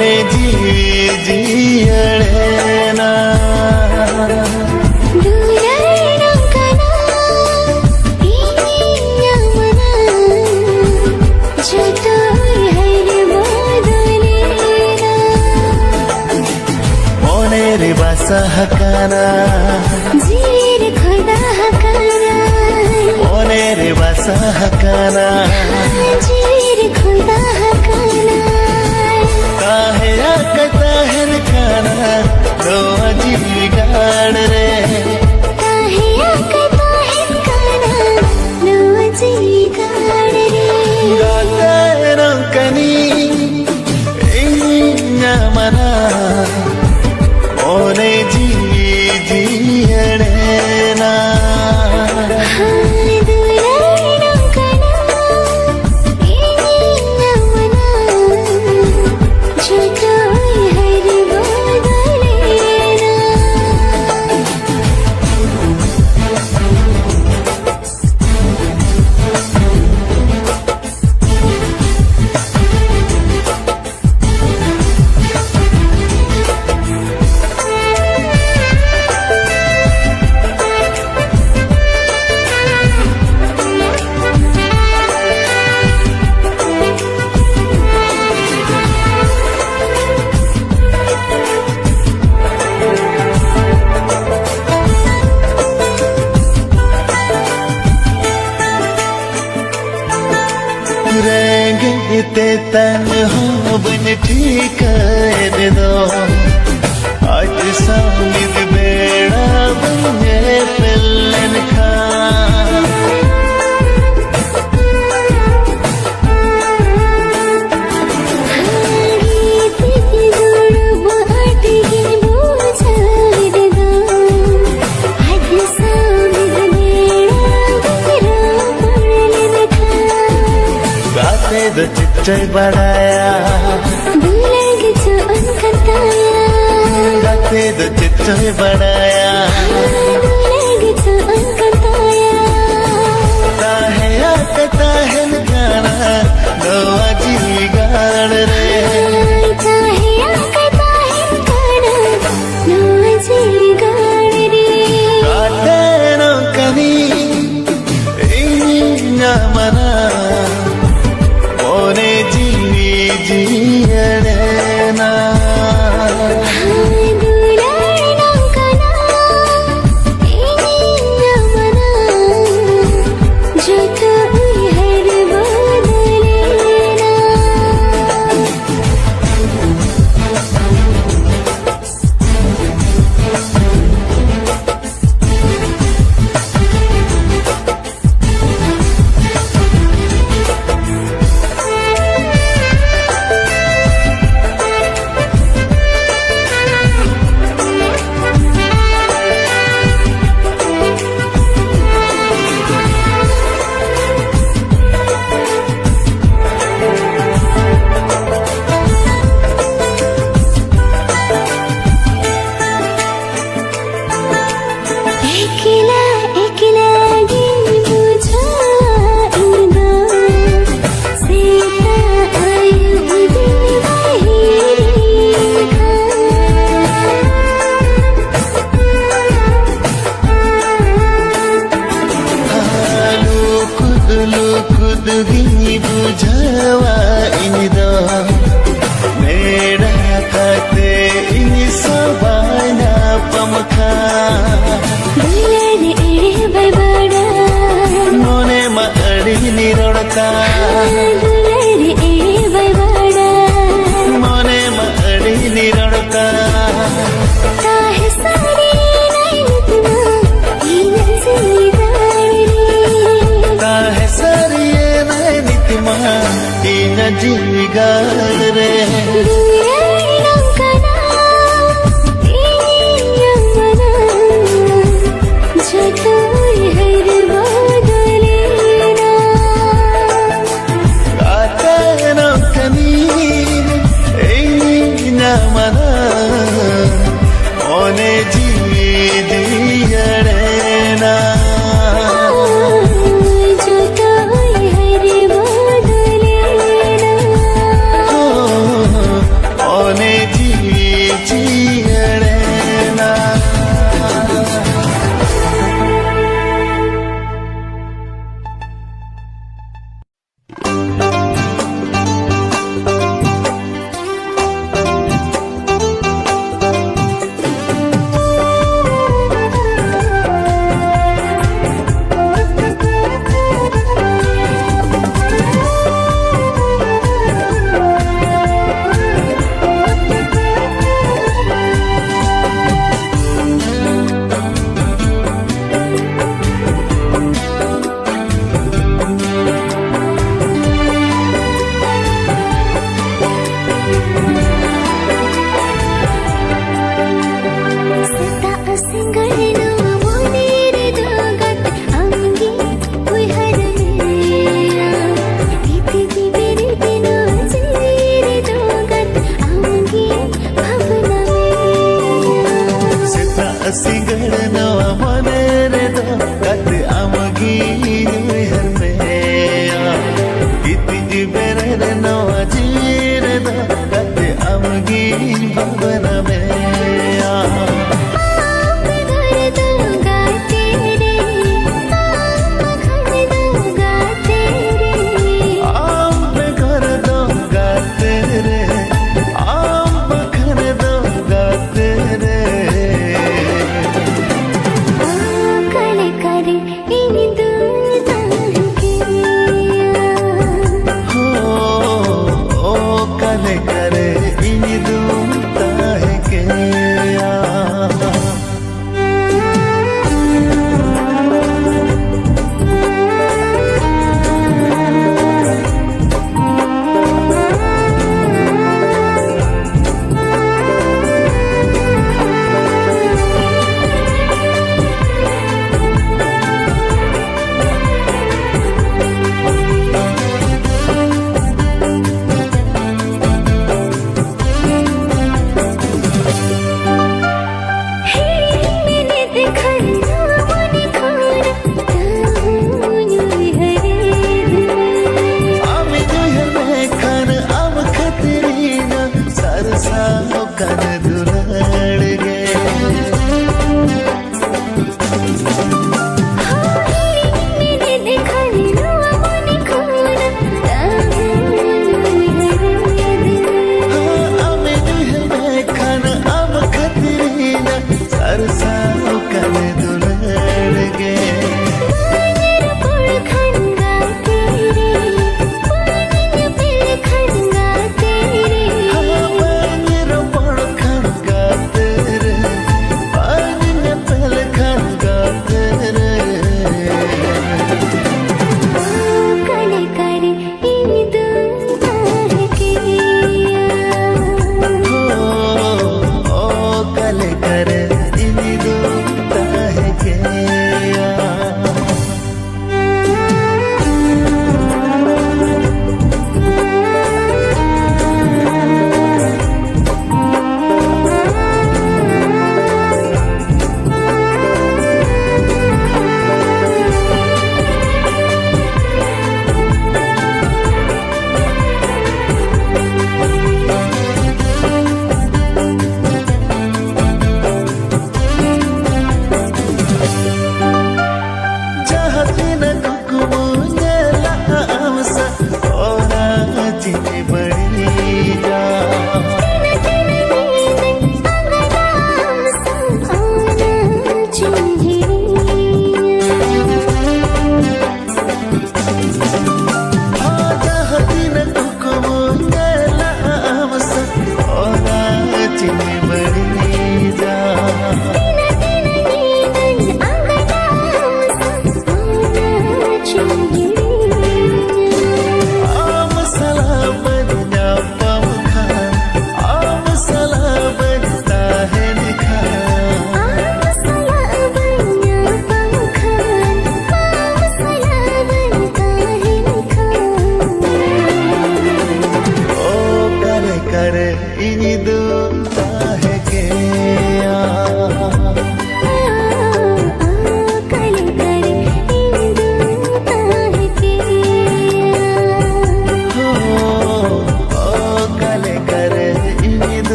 ओने जियड़ेना रे बासा हकाना जीर खुदा हकाना ओने रे बासा हकाना जीर खुदा हकाना काहे आकता है खाना नो अजी गाड़ रे काहे आकता है खाना नो अजी गाड़ रे गाता है रंकनी इन्ना मना ओने जियड़ेना ते तन हो बन ठीक कर दो आज सामिद बेड़ा बने पिलन खा दो चिच्चय बढ़ाया दुलग जो अनकताया गाते दो चिच्चय बढ़ाया दुलग जो अनकताया काहे आकता है गाना नो अजी गाड़ रे काहे आकता है गाना नो अजी गाड़ रे गाते नो कनी इन्ना मना ओने जियड़ेना बुझवा इनिदो मेरा खाते इनि सबाना पमखा दुलग एड़े बड़ा मोने मड़ी निरोड़का दुलग एड़े बड़ा मोने मड़ी निरोड़का काहे सारी नैनतमा इन जिगाड़ रे काहे सारी नैनतमा इन जिगाड़ रे ओने जियड़ेना kale kare ini dum tahe ke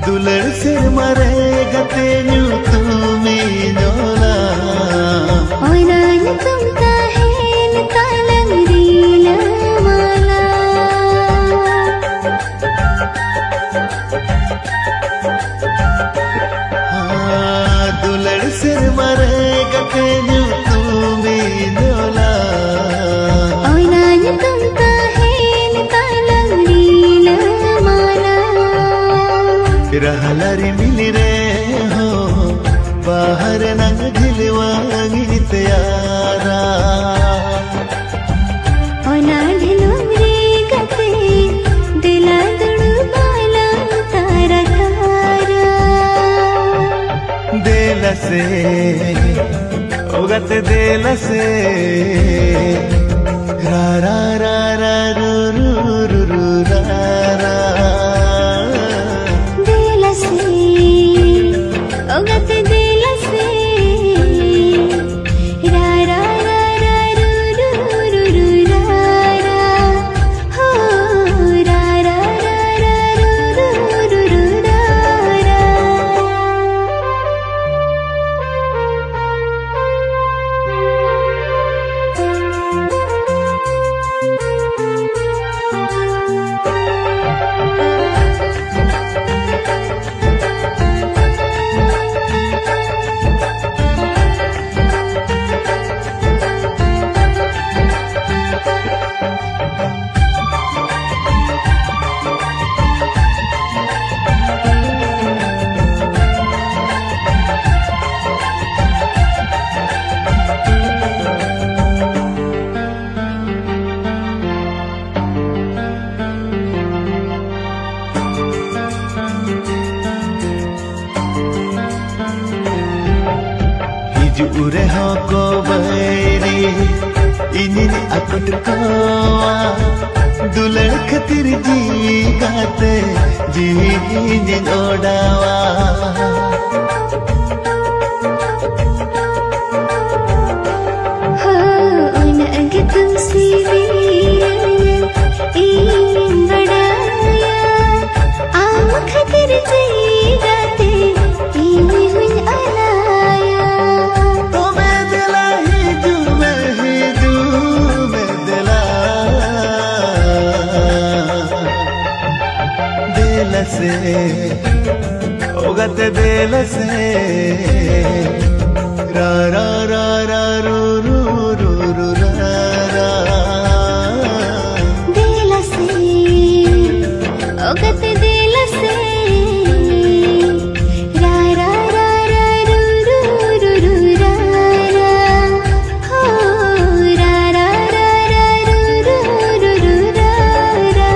दुलर से मरेगा तेन्यू तुम्हें नोला ओनान तुमका हेल तालंगरीला माला दुलर से मरेगा तेन्यू तुम्हें नोला ओनान तुमका हेल तालंगरीला माला रहलारी मिली रे हो बाहर नंग ढिलवांगी त्यारा ओना ढिलुमरी गते दिल से रा रा रा रा रू रू रू रू रा रा दिल से ओगत दिल से रा रा रा रा रू रू रू रू रा रा हो रा रा रा रा रू रू रू रू रा रा Ure hoko bairi inin akut kawa dulan khatir ji gate ji nin odawa हो उनग तुमसे इन बड़ाया आम खतर जीगाते इन हुन अलाया तो मैं दिला ही जू मैं दिला दिल से ओगत दिल से रा रा रा रा रू रू रू रू रा रा दिल से ओगत दिल से रा रा रा रा रू रू रू रू रा रा हो रा रा रा रा रू रू रू रू रा रा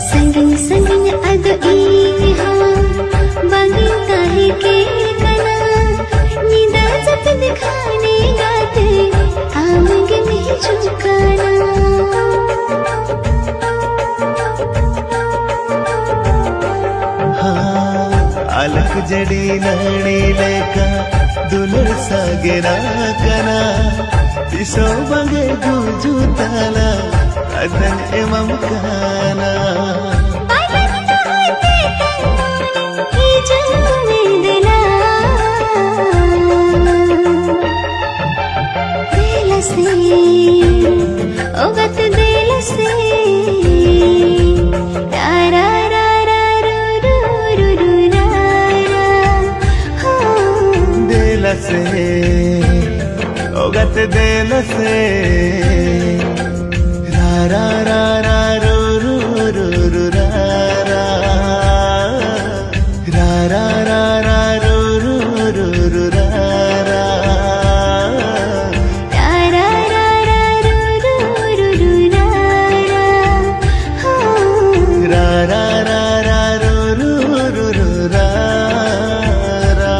संगिन संगिन अद ई हाँ बागी काहे के कना निदा जत दिखाने गाते आमग नहीं चुकाना हाँ अलग जड़ी नड़ी लेका दुलर सागेरा कना पिसो बगे गुजू ताला अदन एमम काना ओगत दिल से रा रा रा रा रू रू रू रू रा रा हो दिल से ओगत दिल से रा रा रा रा रू रू रू रू रा रा रा रा रा रा रू रू रू रू रा रा रा रा रा रा रू रू रू रू रा रा हो रा रा रा रा रू रू रू रू रा रा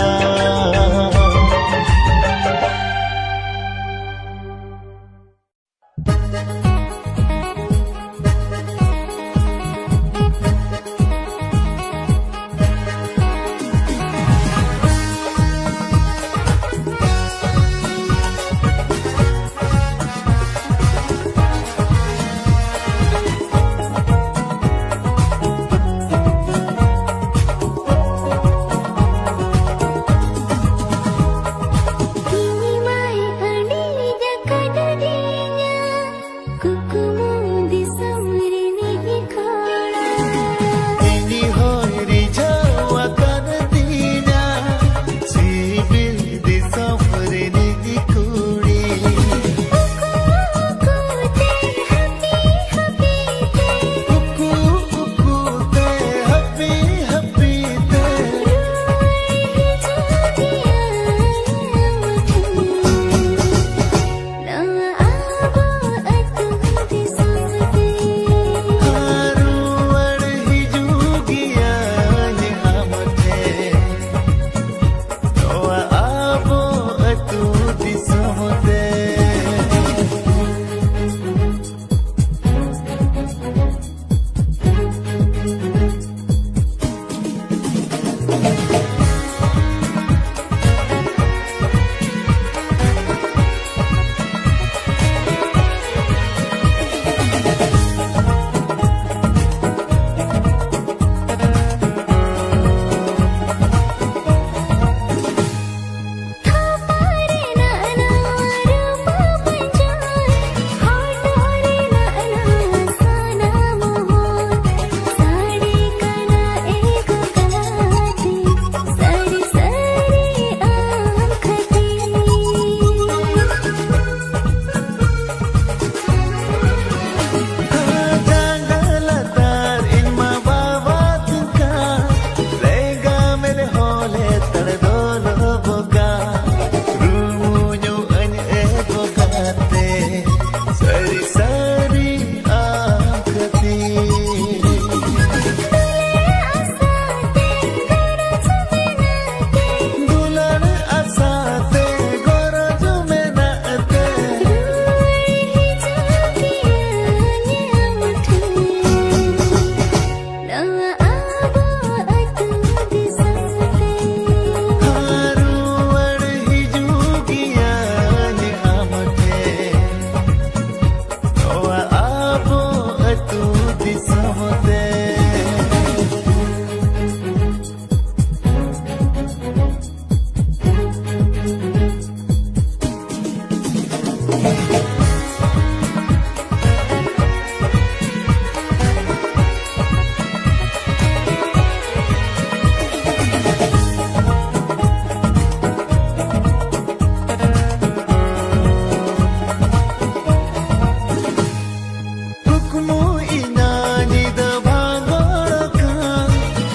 sukmu inani da bangoroka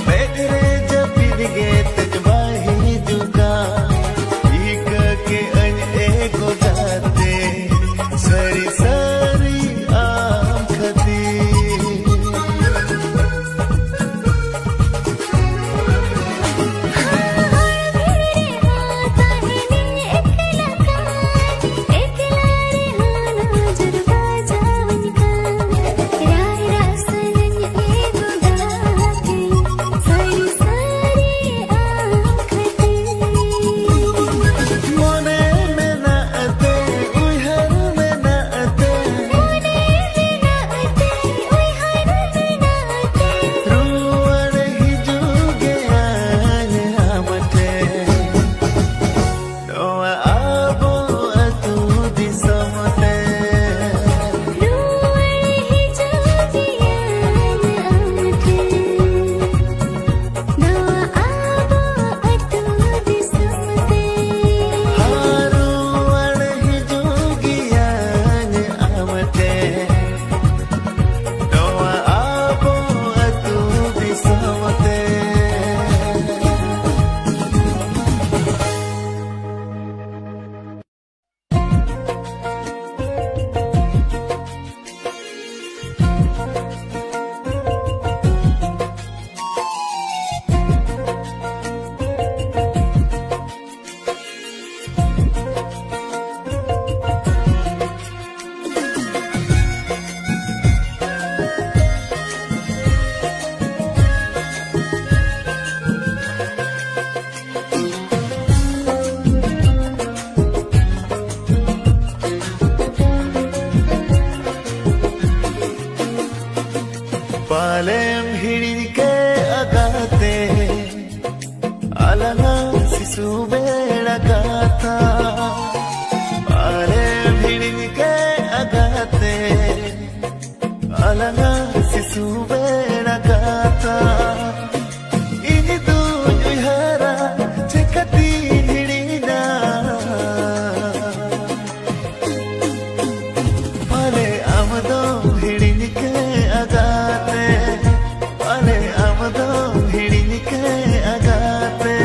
bedre japidge tajbahi juga ika ke an ego date sari sari am khati Palem hirinke agate alanga sisu beda gatha Palem hirinke agate alanga sisu beda gatha ini tu juhara cekati hirina Pale amado hirinke agate Pale amado hirinke agate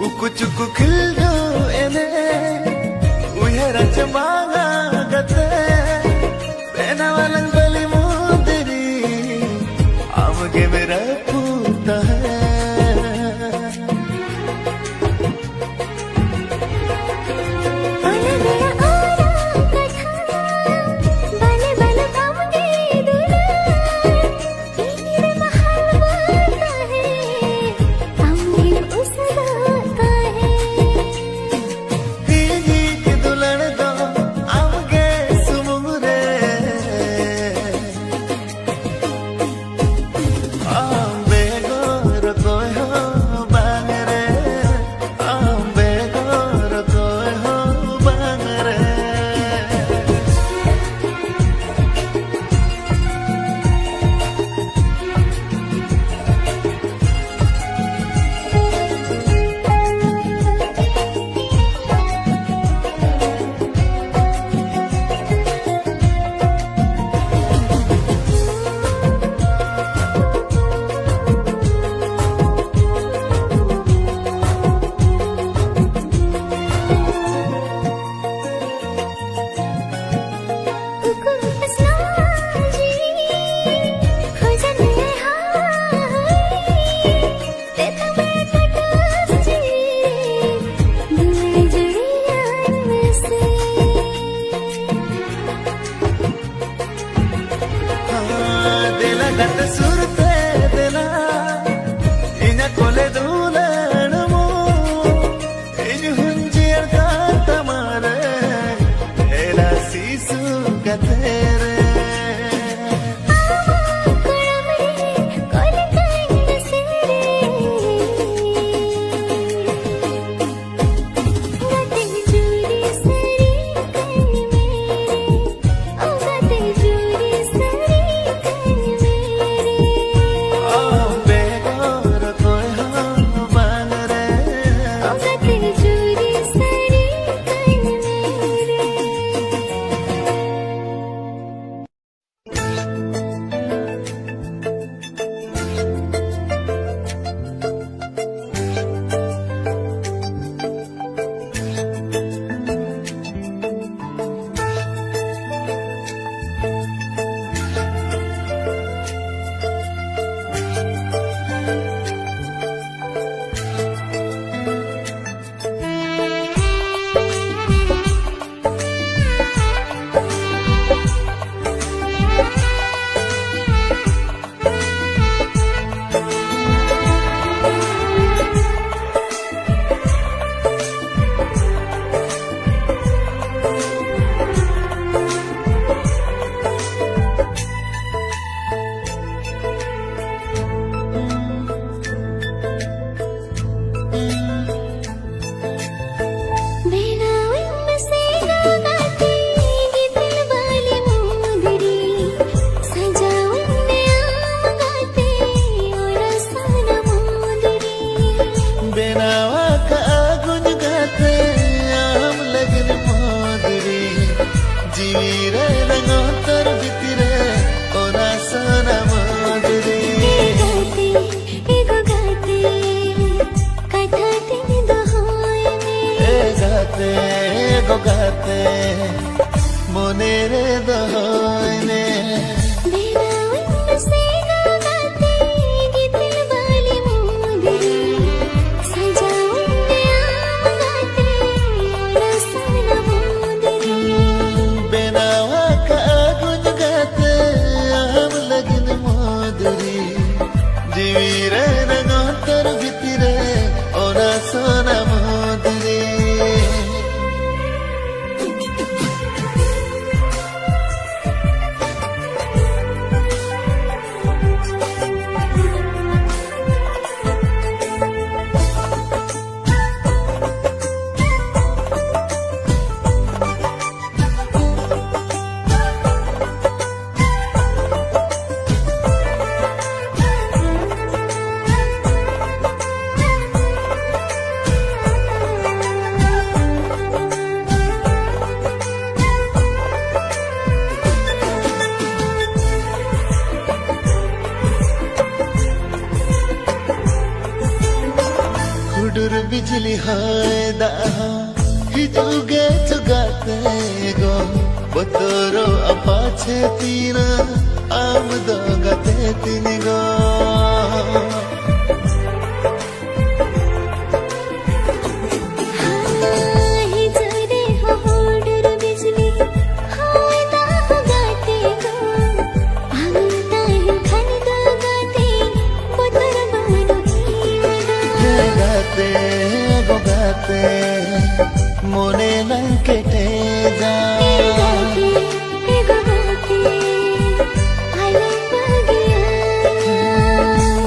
Uku-cuku khildo ene Uyara chamanga gate Bena walang bali mundiri Amge mera puta hai গাতে মনে রে দহনে बेनावा का गुन गाते आम लगन मोदरी जीवी रे नगोतर भितरे ओरा सोना मोदरी डुर बिजली हाय दाहा हिजुगे चुगाते गो बतरो अपाछे तीना आम दो गाते तीन गो गाते मोने लंकेटे जा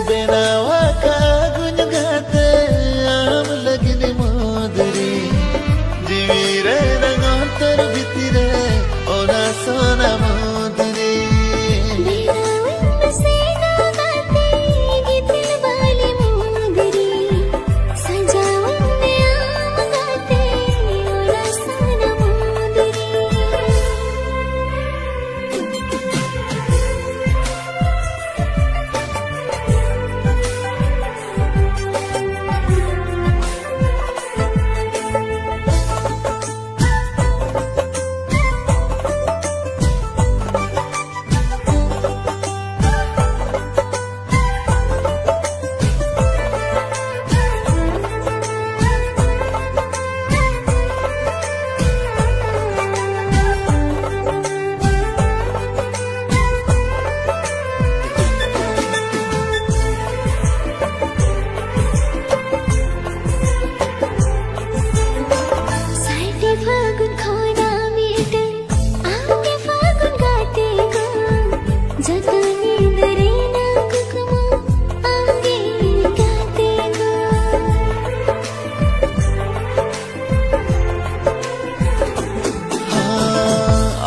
बेनावा का गुन गाते आम लगनी मोदरी जीवी रे नगोतर भितरे ओना सोना मोदरी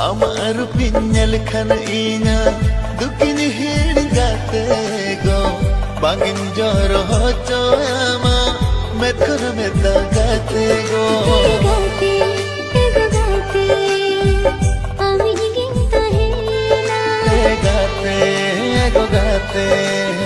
amaru pinyal khan inya dukin hid gate go bangin joro ho choyama mekur meta gate go ami ginta he na gate go gate